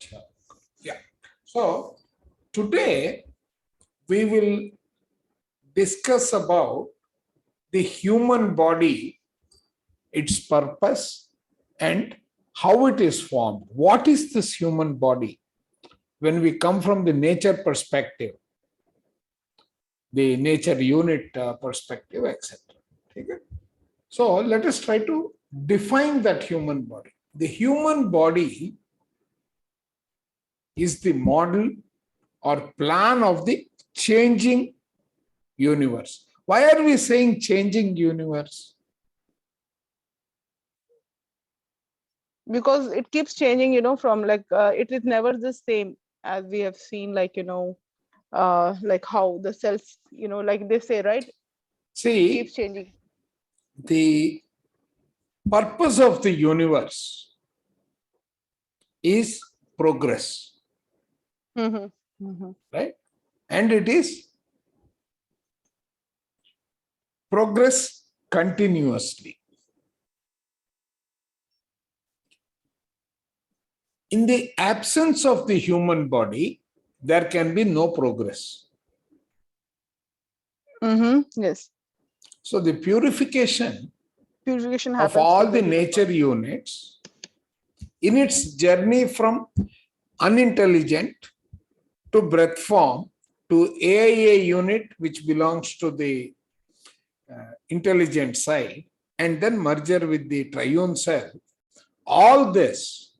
Sure. Yeah. So today we will discuss about the human body, its purpose, and how it is formed. What is this human body? When we come from the nature perspective, the nature unit perspective, etc. Okay? So let us try to define that human body. The human body is the model or plan of the changing universe. Why are we saying changing universe? Because it keeps changing, from it is never the same as we have seen, like how the cells, like they say, right? See, Keeps changing. the purpose of the universe is progress, right? And it is progress continuously. In the absence of the human body, there can be no progress. Yes. So the purification Purification of happens all through the the human nature body. units in its journey from unintelligent to breath form to AIA unit, which belongs to the intelligent side, and then merger with the triune cell. All this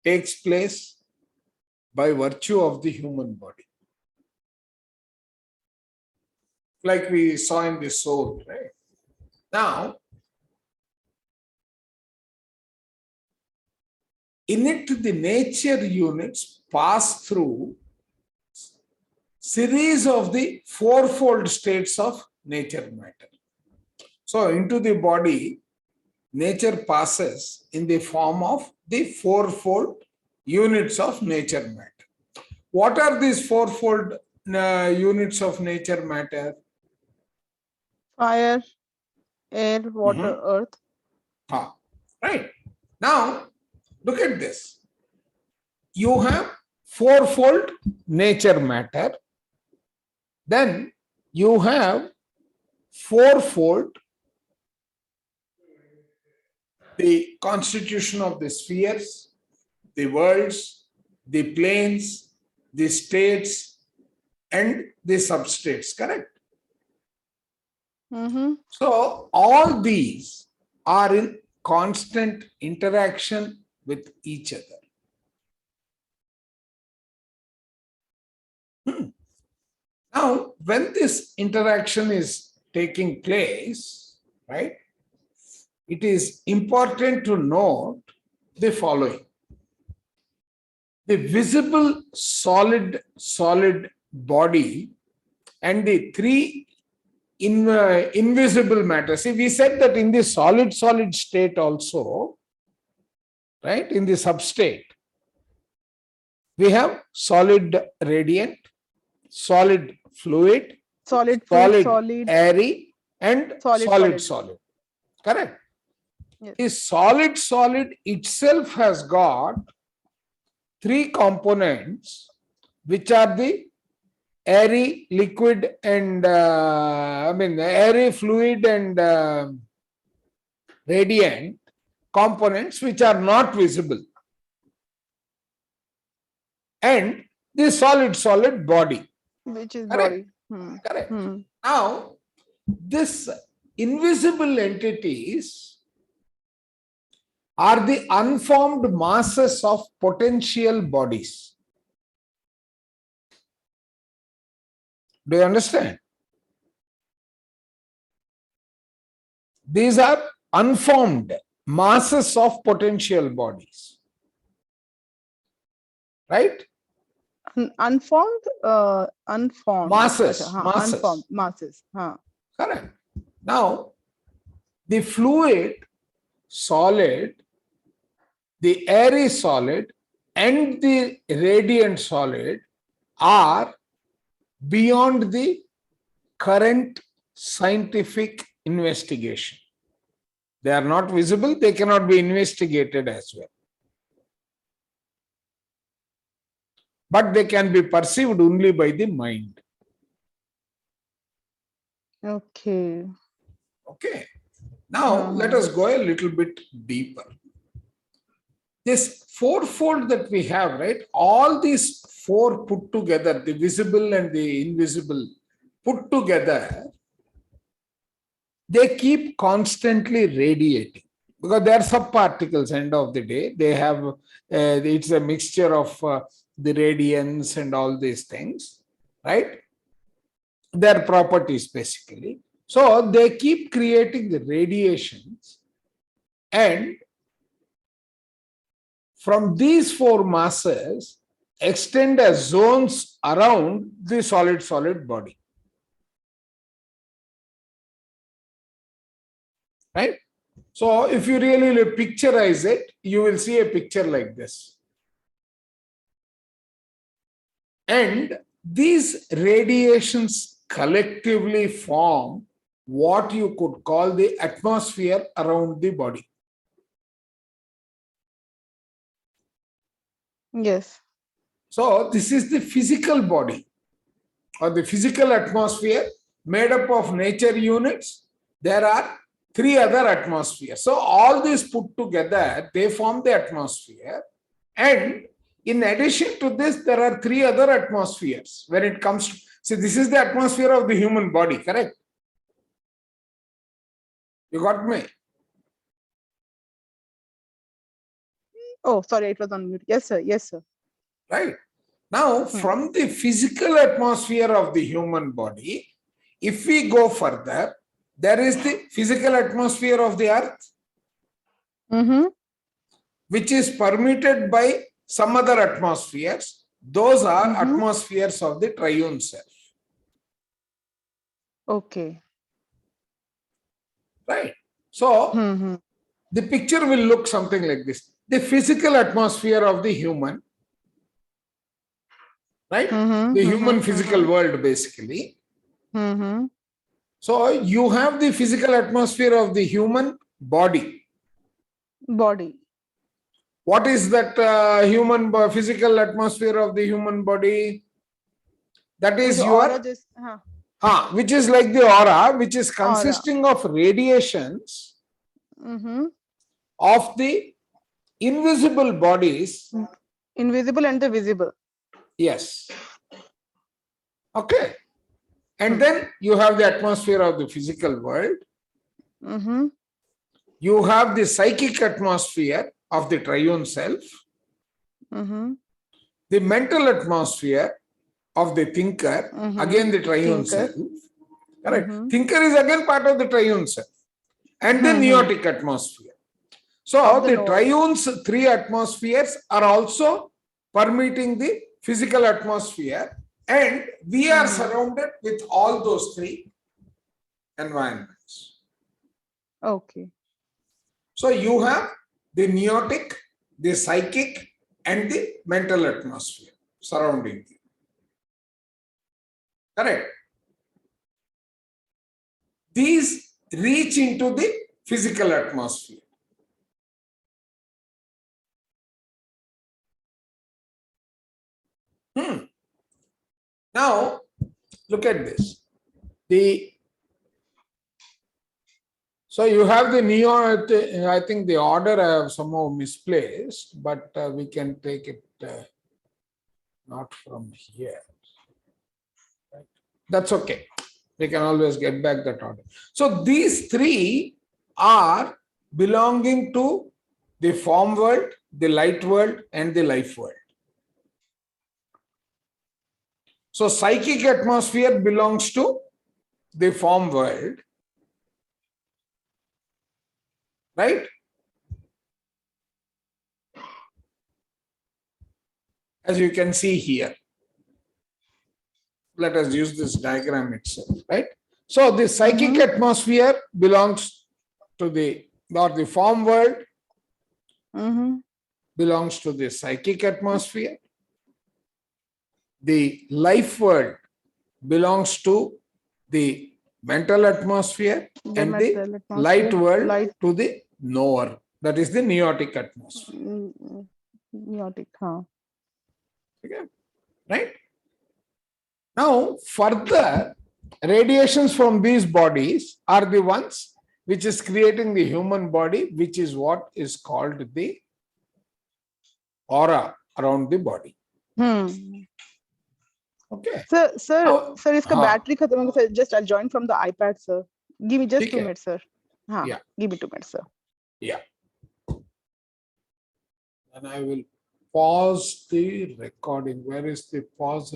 takes place by virtue of the human body. Like we saw in the soul, right? Now, in it, the nature units pass through series of the fourfold states of nature matter. So into the body, nature passes in the form of the fourfold units of nature matter. What are these fourfold units of nature matter? Fire, air, water, earth. Right. Now, look at this. You have fourfold nature matter. Then you have fourfold the constitution of the spheres, the worlds, the planes, the states, and the substates, correct? So all these are in constant interaction with each other. Now, when this interaction is taking place, right, it is important to note the following. The visible solid body and the three invisible matter. See, we said that in the solid state also, right, in the substate, we have solid radiant, solid fluid, Solid fluid, solid airy, and solid. Correct. Yes. The solid itself has got three components, which are the airy, liquid, and airy, fluid, and radiant components, which are not visible, and the solid body, which is correct? body. Correct. Now, this invisible entities are the unformed masses of potential bodies. Do you understand? These are unformed masses of potential bodies. Right? Unformed? Unformed. Masses. Unformed masses. Correct. Now, the fluid, solid, the airy solid, and the radiant solid are beyond the current scientific investigation. They are not visible, they cannot be investigated as well. but they can be perceived only by the mind. Okay. Okay. Now, let us go a little bit deeper. This fourfold that we have, right? All these four put together, the visible and the invisible put together, they keep constantly radiating because they are subparticles. End of the day, they have it's a mixture of the radiance and all these things, right? Their properties basically. So they keep creating the radiations, and from these four masses extend as zones around the solid body, right? So if you really picturize it, you will see a picture like this. And these radiations collectively form what you could call the atmosphere around the body. Yes. So this is the physical body or the physical atmosphere made up of nature units. There are three other atmospheres. So all these put together, they form the atmosphere. And in addition to this, there are three other atmospheres when it comes to, see, this is the atmosphere of the human body, correct? You got me? Oh, sorry, it was on mute. Yes, sir. Yes, sir. Right. Now, from the physical atmosphere of the human body, if we go further, there is the physical atmosphere of the earth, which is permeated by some other atmospheres. Those are atmospheres of the triune self. Okay. Right. So, the picture will look something like this. The physical atmosphere of the human, right? The human physical world, basically. So, you have the physical atmosphere of the human body. Body. What is that physical atmosphere of the human body? That is your which is like the aura, which is consisting of radiations of the invisible bodies. Invisible and the visible. Yes. Okay. And then you have the atmosphere of the physical world. You have the psychic atmosphere of the triune self. The mental atmosphere of the thinker, again the triune self. Correct. Thinker is again part of the triune self. And the neotic atmosphere. So the triune's three atmospheres are also permeating the physical atmosphere, and we are surrounded with all those three environments. Okay. So you have the neotic, the psychic, and the mental atmosphere surrounding you. Correct. These reach into the physical atmosphere. Now, look at this. So you have the neon. I think the order I have somehow misplaced, but we can take it not from here. Right. That's okay. We can always get back that order. So these three are belonging to the form world, the light world, and the life world. So psychic atmosphere belongs to the form world, right? As you can see here. Let us use this diagram itself, right? So the psychic atmosphere belongs to the form world, belongs to the psychic atmosphere. The life world belongs to the mental atmosphere, and the light world to the knower. That is the neotic atmosphere. Neotic, huh? Okay. right? Now, further, radiations from these bodies are the ones which is creating the human body, which is what is called the aura around the body. Okay. Sir, इसका हाँ, battery खत्म हो गया sir. Just I'll join from the iPad, sir. Give me just ठीक 2 है. minutes, sir. हाँ, Yeah. give me 2 minutes, sir. Yeah. And I will pause the recording. Where is the pause?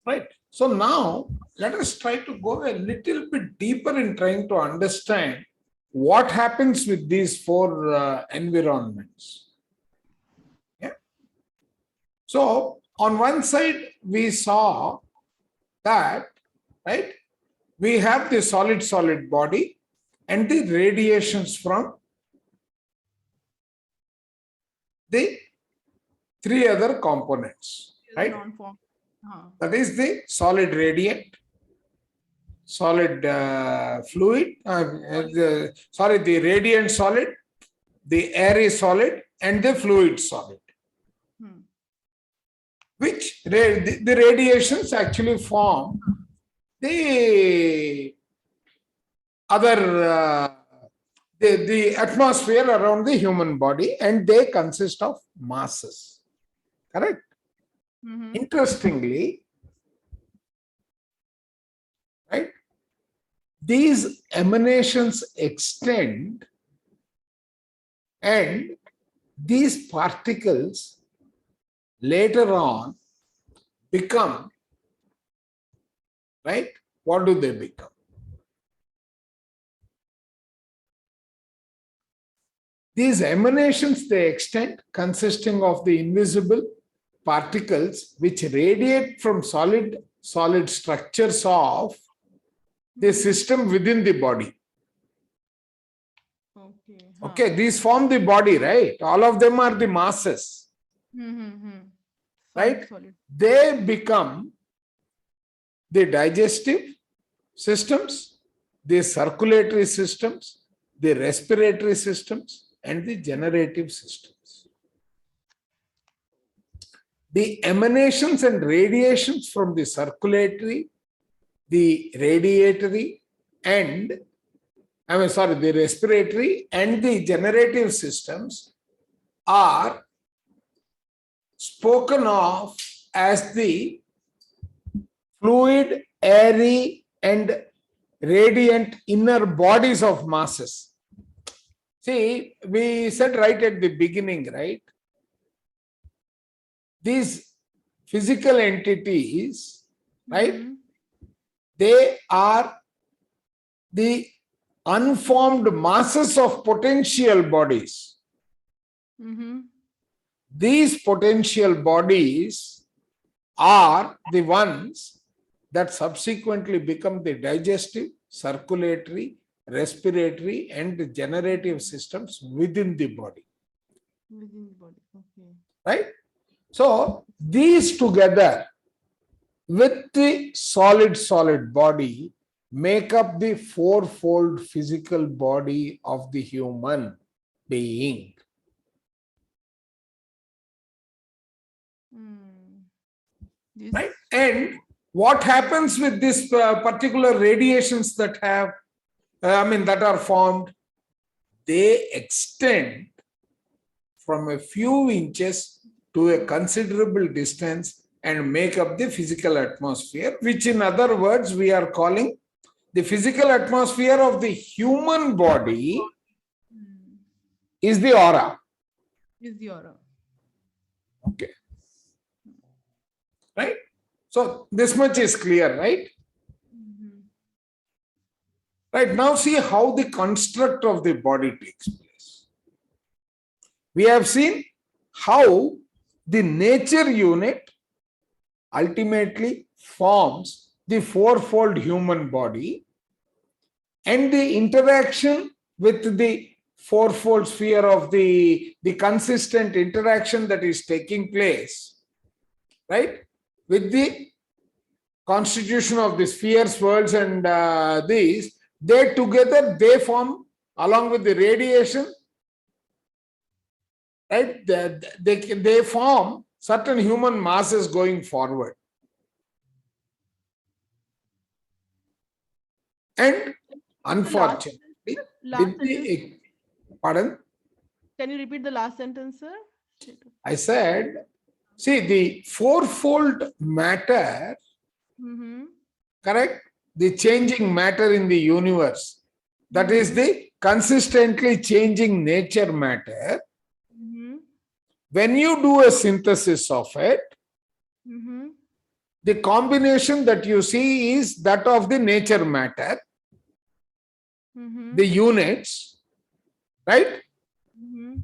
Right. So now let us try to go a little bit deeper in trying to understand what happens with these four environments. Yeah. So on one side, we saw that, right, we have the solid body and the radiations from the three other components, right? Non-form. That is the solid radiant, solid fluid, the radiant solid, the airy solid, and the fluid solid. Which the radiations actually form the other, the atmosphere around the human body, and they consist of masses. Correct? Interestingly, right, these emanations extend and these particles later on become, right, what do they become? These emanations, they extend, consisting of the invisible particles which radiate from solid structures of the system within the body. Okay, these form the body, right? All of them are the masses. Right? They become the digestive systems, the circulatory systems, the respiratory systems, and the generative systems. The emanations and radiations from the circulatory, the radiatory, and the respiratory and the generative systems are spoken of as the fluid, airy, and radiant inner bodies of masses. See, we said right at the beginning, right? These physical entities, right? They are the unformed masses of potential bodies. These potential bodies are the ones that subsequently become the digestive, circulatory, respiratory, and generative systems within the body. Okay. Right? So these together with the solid body make up the fourfold physical body of the human being. Right? And what happens with this particular radiations that have, that are formed? They extend from a few inches to a considerable distance and make up the physical atmosphere, which in other words, we are calling the physical atmosphere of the human body is the aura. Okay. Right? So this much is clear, right? Right, now see how the construct of the body takes place. We have seen how the nature unit ultimately forms the fourfold human body, and the interaction with the fourfold sphere of the consistent interaction that is taking place, right, with the constitution of the spheres, worlds, and these, they together, they form, along with the radiation, right? They form certain human masses going forward. And unfortunately, Last with sentence. the, pardon? Can you repeat the last sentence, sir? I said, see, the fourfold matter, Mm-hmm. correct? The changing matter in the universe, that is the consistently changing nature matter. Mm-hmm. When you do a synthesis of it, Mm-hmm. the combination that you see is that of the nature matter, Mm-hmm. the units, right? Mm-hmm.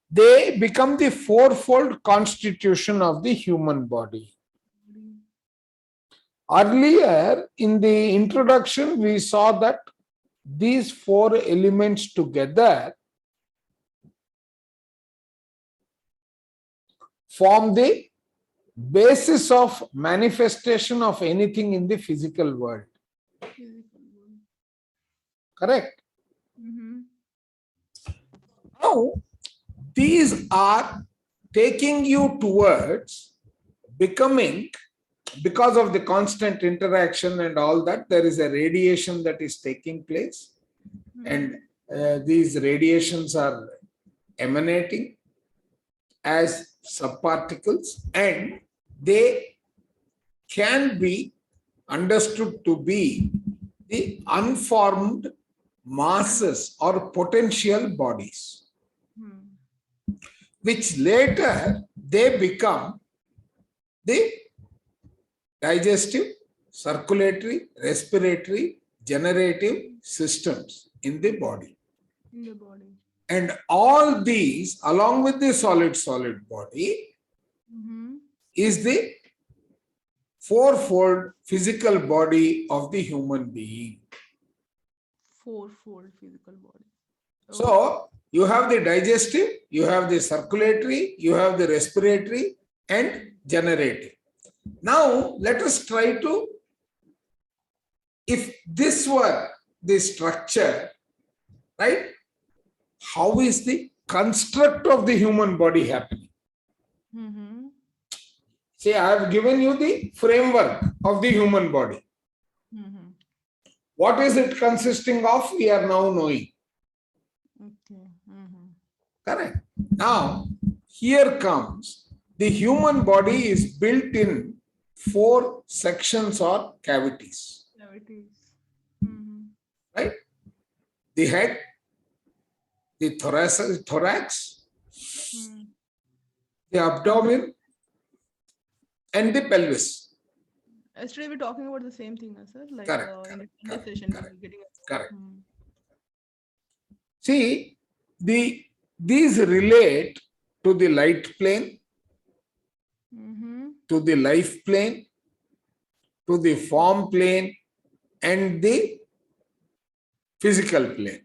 They become the fourfold constitution of the human body. Earlier in the introduction, we saw that these four elements together form the basis of manifestation of anything in the physical world. Correct? Mm-hmm. Now, these are taking you towards becoming, because of the constant interaction and all that, there is a radiation that is taking place, and these radiations are emanating as subparticles, and they can be understood to be the unformed masses or potential bodies, which later they become the digestive, circulatory, respiratory, generative systems in the body. In the body. And all these, along with the solid body, is the fourfold physical body of the human being. Fourfold physical body. So, you have the digestive, you have the circulatory, you have the respiratory and generative. Now, let us try to, if this were the structure, right? How is the construct of the human body happening? See, I have given you the framework of the human body. What is it consisting of? We are now knowing. Okay. Correct. Now, here comes the human body is built in 4 sections or cavities. Right? The head, the thorax, the abdomen, and the pelvis. Yesterday we're talking about the same thing, sir. Like in the conversation, Correct. See, these relate to the light plane, to the life plane, to the form plane, and the physical plane.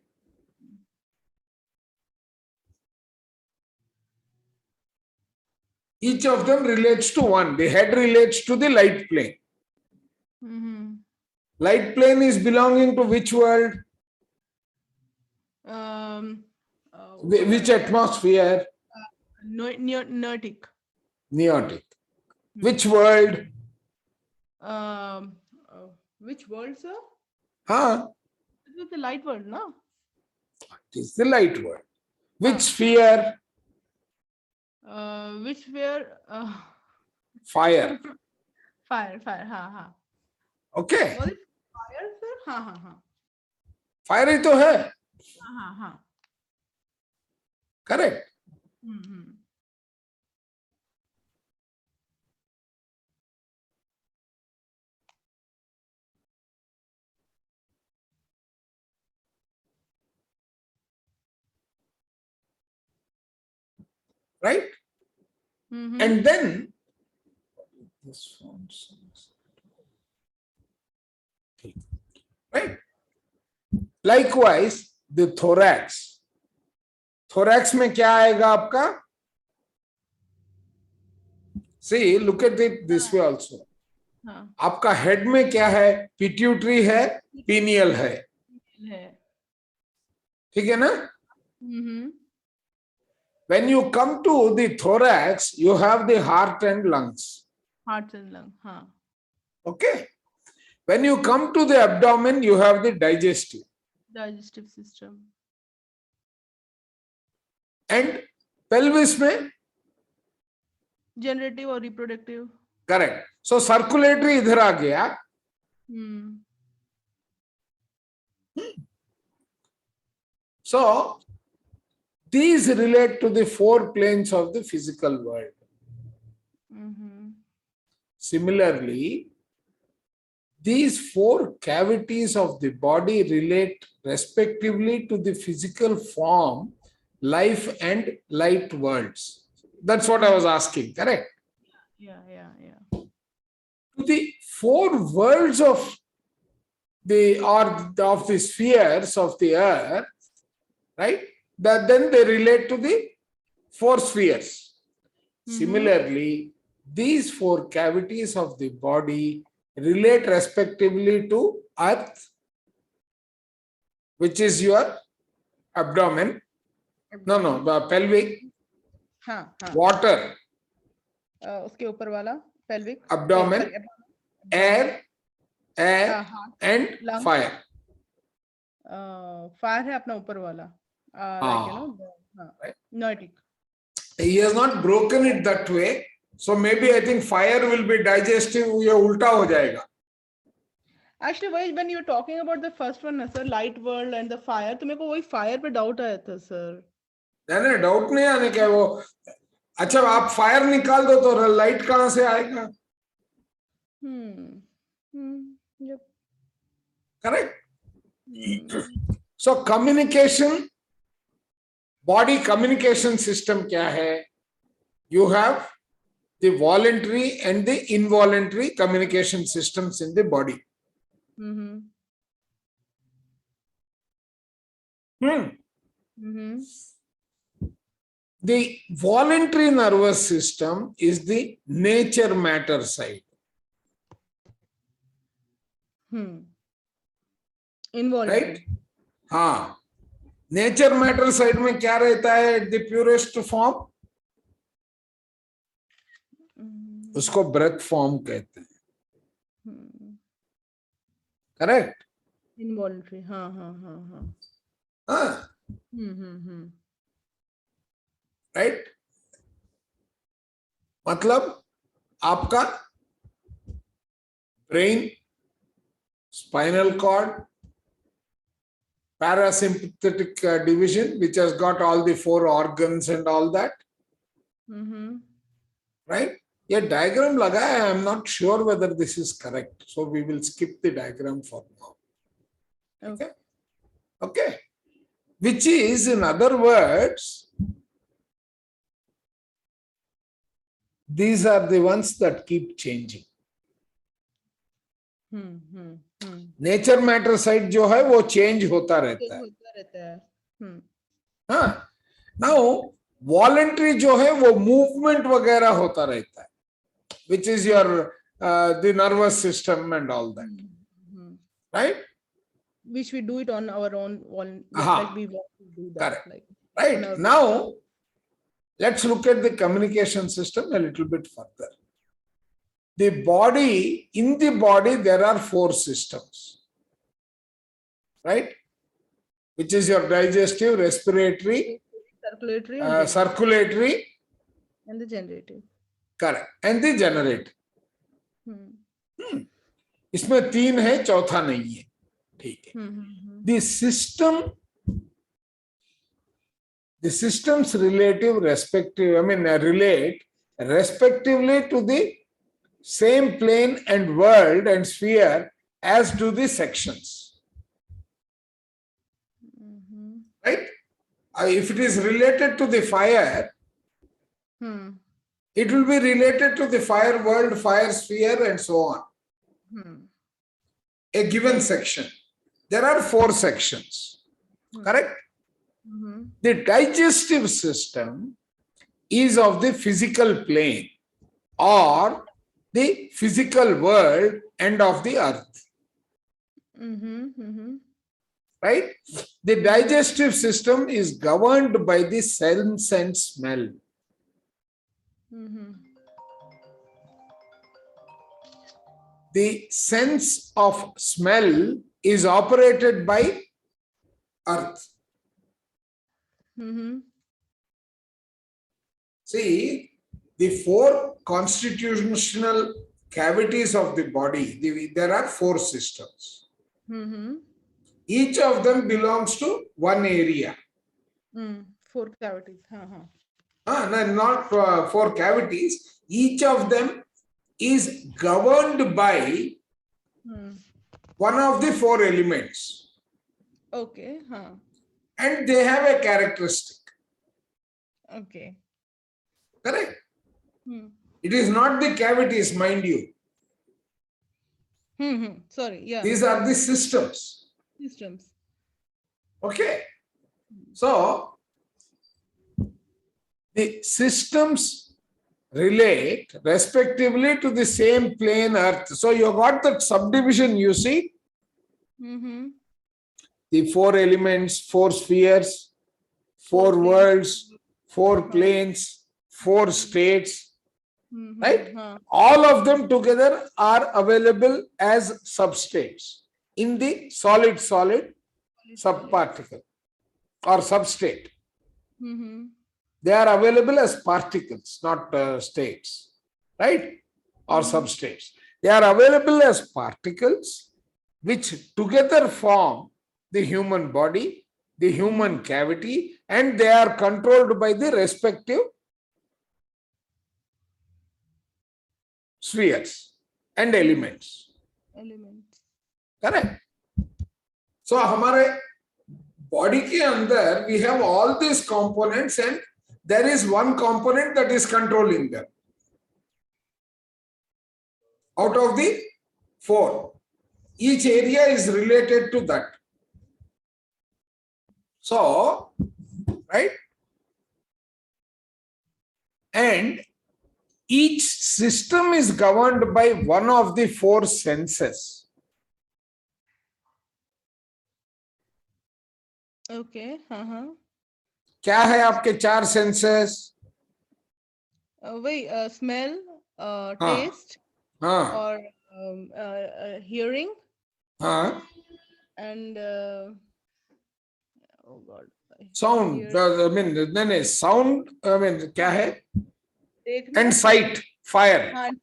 Each of them relates to one. The head relates to the light plane. Light plane is belonging to which world? Which atmosphere? Neotic. Neotic. Which world? Which world, sir? It is the light world, no? It is the light world. Which sphere? Which sphere? Fire. Fire. Ha. Okay. Was it fire, sir? Ha. Fire ही तो है. Ha. Correct. Right? And then this one, right? Likewise, the thorax. Thorax में क्या आएगा आपका? See, look at it this way also. आपका head में क्या है? पिट्यूटरी है, पीनियल है. ठीक है ना? When you come to the thorax, you have the heart and lungs. Heart and lung. Huh. Okay. When you come to the abdomen, you have the digestive. Digestive system. And pelvis mein? Generative or reproductive? Correct. So circulatory idhar aa gaya. So these relate to the 4 planes of the physical world. Similarly, these 4 cavities of the body relate respectively to the physical form, life and light worlds. That's what I was asking, correct? Yeah. To the 4 worlds of the spheres of the earth, right? That then they relate to the 4 spheres. Similarly, these 4 cavities of the body relate respectively to earth, which is your abdomen. Pelvic. Water. उसके ऊपर वाला pelvic. Abdomen. Air. And lung. fire. Fire है अपना ऊपर वाला. Right. Noetic. He has not broken it that way. So maybe I think fire will be digestive. ये उल्टा हो जाएगा. Actually, when you're talking about the first one, sir, light world and the fire, तो मेरे को वही fire पे doubt आया था, sir. नहीं doubt नहीं आने क्या वो. अच्छा आप fire निकाल दो तो light कहाँ से आएगा? Yep. Correct. So communication, body communication system क्या है? You have the voluntary and the involuntary communication systems in the body. The voluntary nervous system is the nature matter side. Involuntary. Right? Nature matter side में क्या रहता है at the purest form? उसको breath form कहते हैं. Correct? Involuntary. Right? मतलब आपका brain, spinal cord, parasympathetic division, which has got all the 4 organs and all that. Right? Yeah, diagram laga hai. I am not sure whether this is correct. So we will skip the diagram for now. Okay. Which is, in other words, these are the ones that keep changing. Nature matter side जो है वो change होता रहता है. Now voluntary जो है वो movement वगैरह होता रहता है, which is your the nervous system and all that. Right? Which we do it on our own, like we want to do that. Correct. Right. Now let's look at the communication system a little bit further. The body, in the body, there are 4 systems, right? Which is your digestive, respiratory, circulatory, and the generative. Correct. And the generative. इसमें 3 है, चौथा नहीं है. ठीक है. The systems relate respectively to the same plane and world and sphere as do the sections. Right? If it is related to the fire, it will be related to the fire world, fire sphere, and so on. A given section. There are 4 sections. Correct? The digestive system is of the physical plane or the physical world and of the earth. Right? The digestive system is governed by the sense and smell. Mm-hmm. The sense of smell is operated by earth. Mm-hmm. See, the four constitutional cavities of the body, there are four systems. Mm-hmm. Each of them belongs to one area. Four cavities. Uh-huh. No, not four cavities. Each of them is governed by one of the four elements. Okay. Huh. And they have a characteristic. Okay. Correct? It is not the cavities, mind you. Sorry. Yeah. These are the systems. Systems. Okay. So, the systems relate respectively to the same plane earth. So, you got that subdivision, you see? The four elements, four spheres, four worlds, four planes, four states, right? All of them together are available as substates in the solid subparticle or substate. They are available as particles, not states, right? Or substates. They are available as particles which together form the human body, the human cavity, and they are controlled by the respective spheres and elements. Correct? So, हमारे body के अंदर we have all these components and there is one component that is controlling them. Out of the four, each area is related to that. So, right? And each system is governed by one of the four senses. Okay. क्या है आपके चार senses? Wait, smell, taste, or hearing, and oh God. Sound. I mean, sound. I mean, क्या है? And sight, fire. Sight.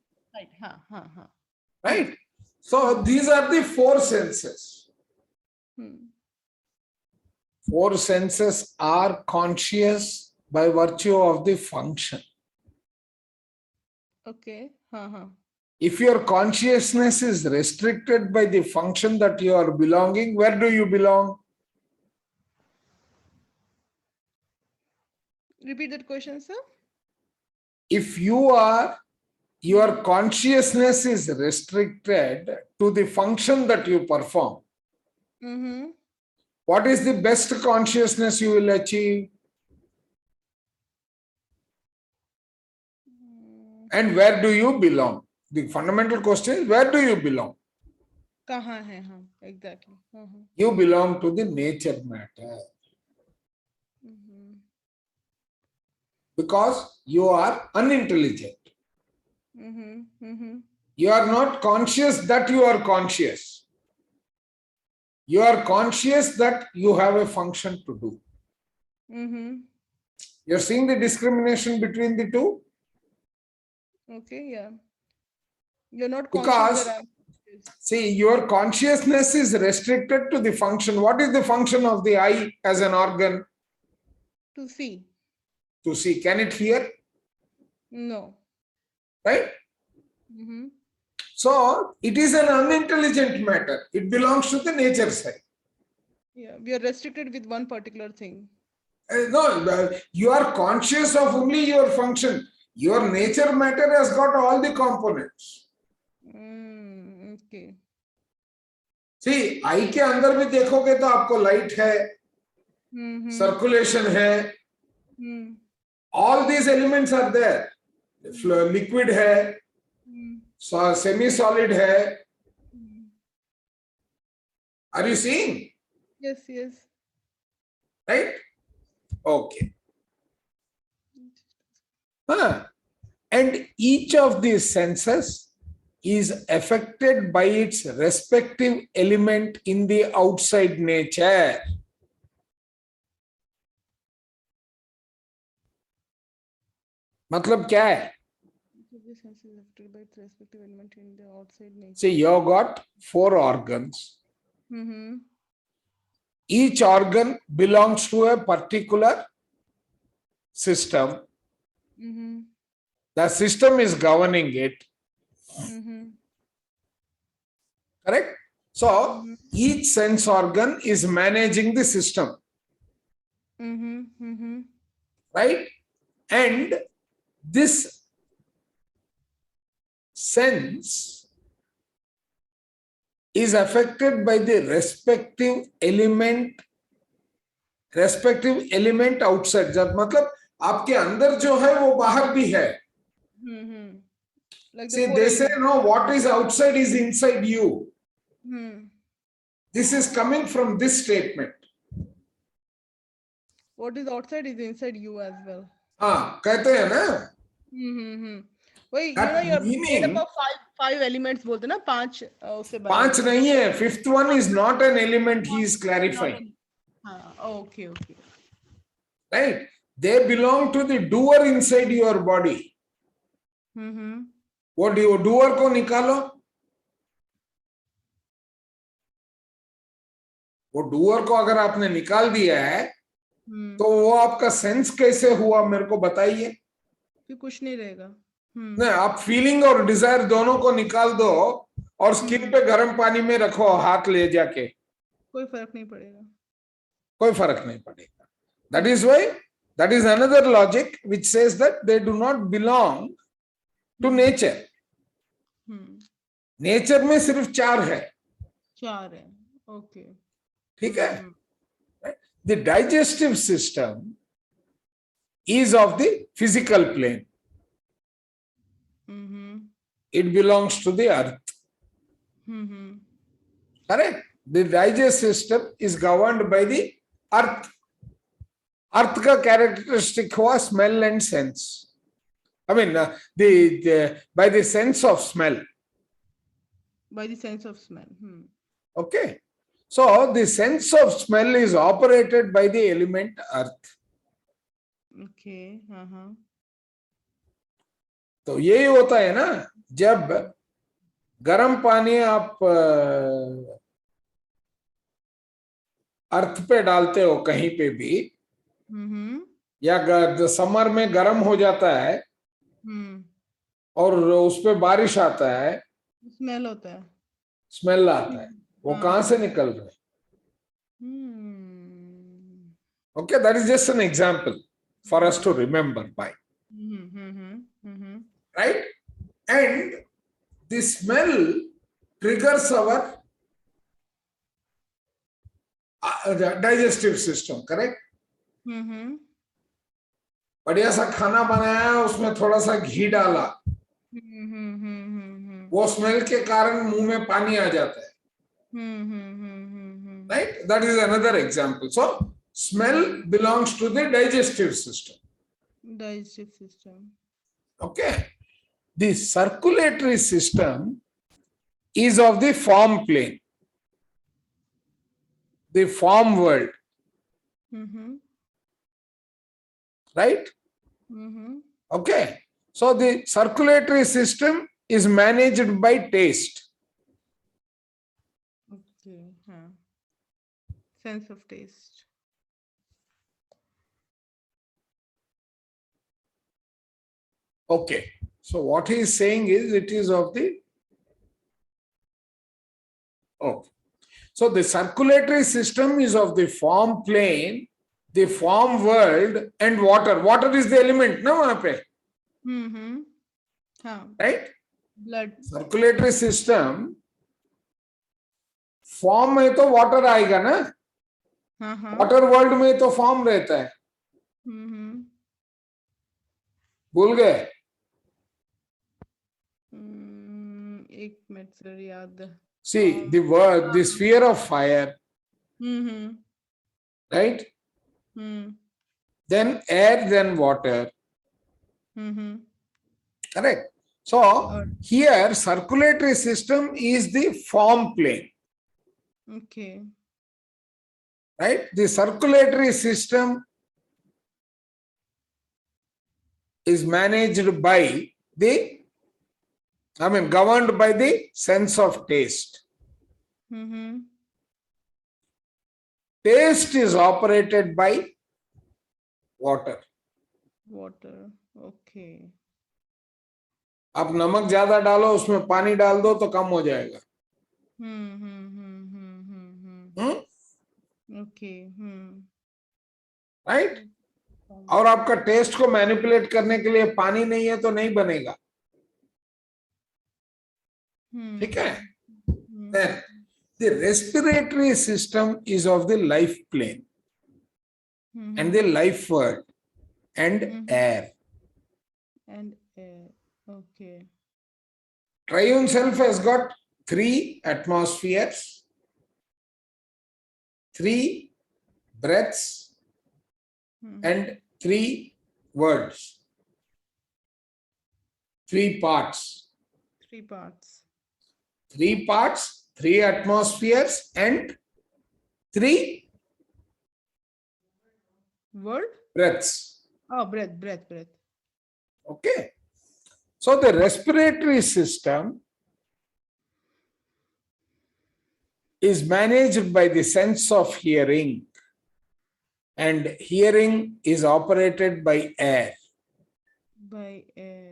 Right? So these are the four senses. Four senses are conscious by virtue of the function. Okay. If your consciousness is restricted by the function that you are belonging, where do you belong? Repeat that question, sir. If your consciousness is restricted to the function that you perform, what is the best consciousness you will achieve? And where do you belong? The fundamental question is, where do you belong? Kahan hai, exactly. You belong to the nature matter. Because you are unintelligent. You are not conscious that you are conscious. You are conscious that you have a function to do. You're seeing the discrimination between the two? Okay, yeah. You're not Because, conscious that I'm conscious. See, your consciousness is restricted to the function. What is the function of the eye as an organ? To see. To see. Can it hear? No. Right? So, it is an unintelligent matter. It belongs to the nature side. Yeah, we are restricted with one particular thing. No, you are conscious of only your function. Your nature matter has got all the components. Okay. See, eye के अंदर भी देखोगे तो आपको light है, circulation है. All these elements are there. Liquid है, semi-solid है. Are you seeing? Yes. Right? Okay. And each of these senses is affected by its respective element in the outside nature. मतलब क्या है? This sense is affected by its respective element in the outside nature. See, you got 4 organs. Mm-hmm. Each organ belongs to a particular system. Mm-hmm. The system is governing it. Mm-hmm. Correct? So, each sense organ is managing the system. Mm-hmm. Mm-hmm. Right? And this sense is affected by the respective element outside. जब मतलब आपके अंदर जो है वो बाहर भी है. Mm-hmm. Like See, they say no, what is outside is inside you. This is coming from this statement. What is outside is inside you as well. हाँ, कहते हैं ना. वही That you're made up meaning, of five elements बोलते ना, 5 उससे बना 5 नहीं है. 5th one is not an element. He is clarifying. Okay. Right? They belong to the doer inside your body. वो doer को निकालो. वो doer को अगर आपने निकाल दिया है, तो वो आपका सेंस कैसे हुआ मेरे को बताइए. कुछ नहीं रहेगा. नहीं, आप फीलिंग और डिजायर दोनों को निकाल दो और स्किन पे गर्म पानी में रखो हाथ ले जाके, कोई फर्क नहीं पड़ेगा. कोई फर्क नहीं पड़ेगा. That is why, that is another logic which says that they do not belong to nature. Nature में सिर्फ 4 है. 4 है. ओके. ठीक है. The digestive system is of the physical plane. It belongs to the earth. Correct? The digestive system is governed by the earth. Earth का characteristic हुआ smell and sense. I mean, by the sense of smell. By the sense of smell. Okay. So the sense of smell is operated by the element earth. Okay. तो यही होता है ना, जब गर्म पानी आप अर्थ पे डालते हो कहीं पे भी, या समर में गर्म हो जाता है और उस पे बारिश आता है, स्मेल होता है. स्मेल आता है. वो कहां से निकल रहा है? Okay, that is just an example for us to remember by. Right? And the smell triggers our digestive system, correct? बढ़िया सा खाना बनाया, उसमें थोड़ा सा घी डाला, वो स्मेल के कारण मुंह में पानी आ जाता है. Right? That is another example. So, smell belongs to the digestive system. Digestive system. Okay. The circulatory system is of the form plane, the form world. Right? Okay. So the circulatory system is managed by taste. Okay. Sense of taste. Okay. So what he is saying is it is of the... Okay. So the circulatory system is of the form plane, the form world, and water. Water is the element, na wahan pe? Right? Blood. Circulatory system, form में तो water आएगा ना. Water world में तो form रहता है. भूल गए? एक मिनट सर याद. See, the word, the sphere of fire, right? then air, then water. Correct. So here circulatory system is the form plane. Okay. Right? The circulatory system is managed by governed by the sense of taste. Taste is operated by water. Water. Okay. आप नमक ज्यादा डालो उसमें पानी डाल दो तो कम हो जाएगा. Okay. राइट. और आपका टेस्ट को मैनिपुलेट करने के लिए पानी नहीं है तो नहीं बनेगा. ठीक है. Then the respiratory system is of the life plane and the life world and air. And air. Okay. Triune self has got 3 atmospheres, 3 breaths, and 3 worlds. 3 parts. 3 parts. 3 parts, 3 atmospheres, and 3 World? breaths. Oh, breath. Okay. So the respiratory system is managed by the sense of hearing, and hearing is operated by air. By air.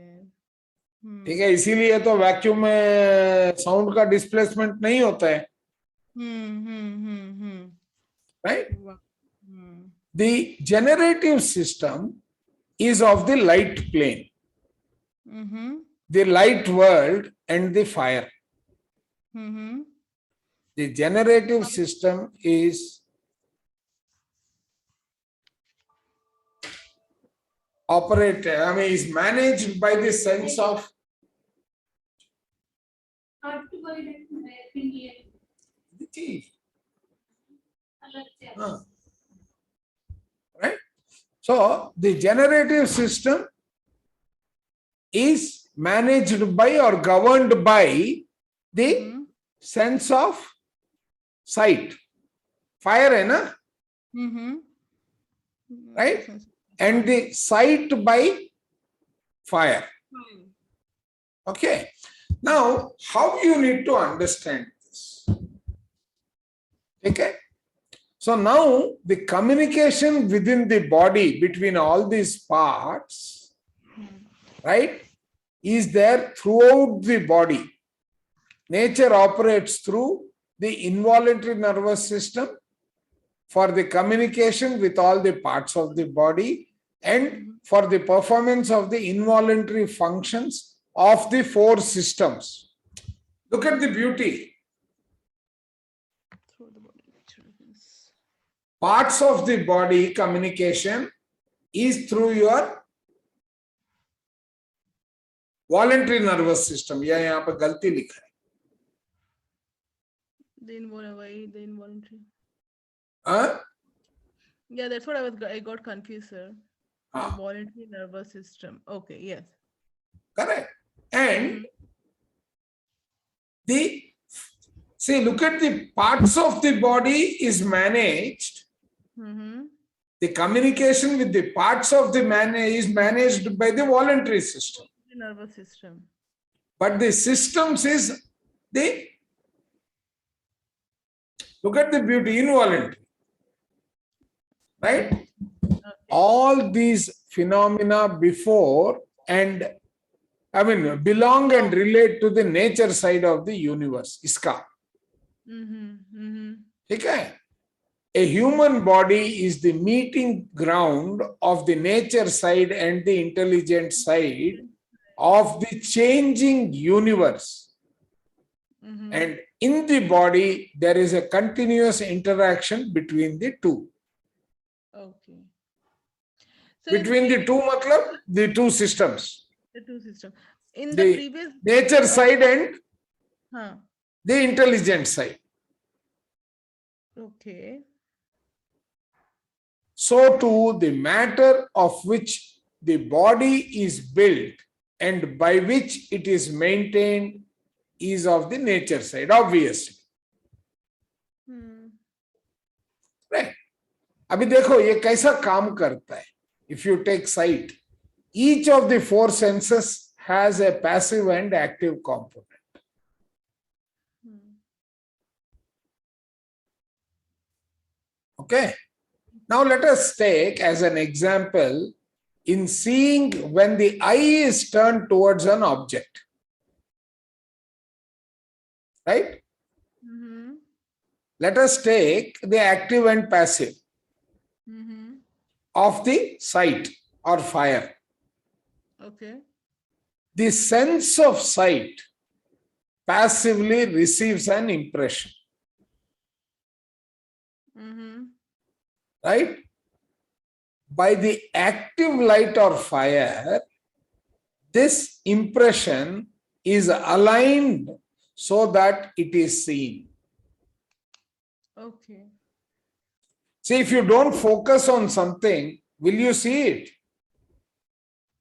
ठीक है. इसीलिए तो vacuum में sound का displacement नहीं होता है. Right? The generative system is of the light plane, the light world, and the fire. The generative system is is managed by the sense of right. So the generative system is managed by or governed by the sense of sight. Fire hai na? Right? And the sight by fire. Okay. Now, how you need to understand this? Okay. So now the communication within the body between all these parts, right, is there throughout the body. Nature operates through the involuntary nervous system for the communication with all the parts of the body and for the performance of the involuntary functions of the 4 systems. Look at the beauty. Parts of the body communication is through your voluntary nervous system. यहाँ पे गलती लिखा है. The involuntary. Huh? Yeah, that's what I got confused, sir. The voluntary nervous system. Okay, yes. Correct. And look at the parts of the body is managed. The communication with the parts of the man is managed by the voluntary system. The nervous system. But the systems is the, look at the beauty, involuntary. Right? Okay. All these phenomena before and belong and relate to the nature side of the universe. Iska. Okay. A human body is the meeting ground of the nature side and the intelligent side of the changing universe. And in the body, there is a continuous interaction between the two. Okay. So between the two, the two systems. The two systems. In the previous nature side and the intelligent side. Okay. so too the matter of which the body is built and by which it is maintained is of the nature side, obviously. Right? अभी देखो ये कैसा काम करता है. If you take sight, each of the four senses has a passive and active component. Okay. Now let us take as an example in seeing when the eye is turned towards an object. Right? Let us take the active and passive of the sight or fire. Okay. The sense of sight passively receives an impression. Right? By the active light or fire, this impression is aligned so that it is seen. Okay. See, if you don't focus on something, will you see it?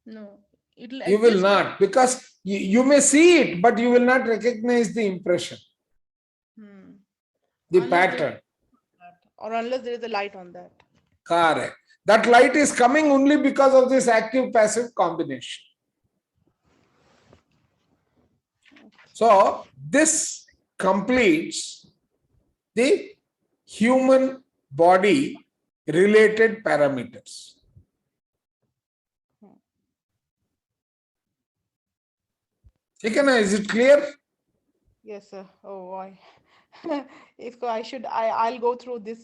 No. You will not, because you may see it, but you will not recognize the impression, the pattern. Or unless there is a light on that. Correct. That light is coming only because of this active-passive combination. So, this completes the human body related parameters. Is it clear? Yes, sir. Oh, I'll go through this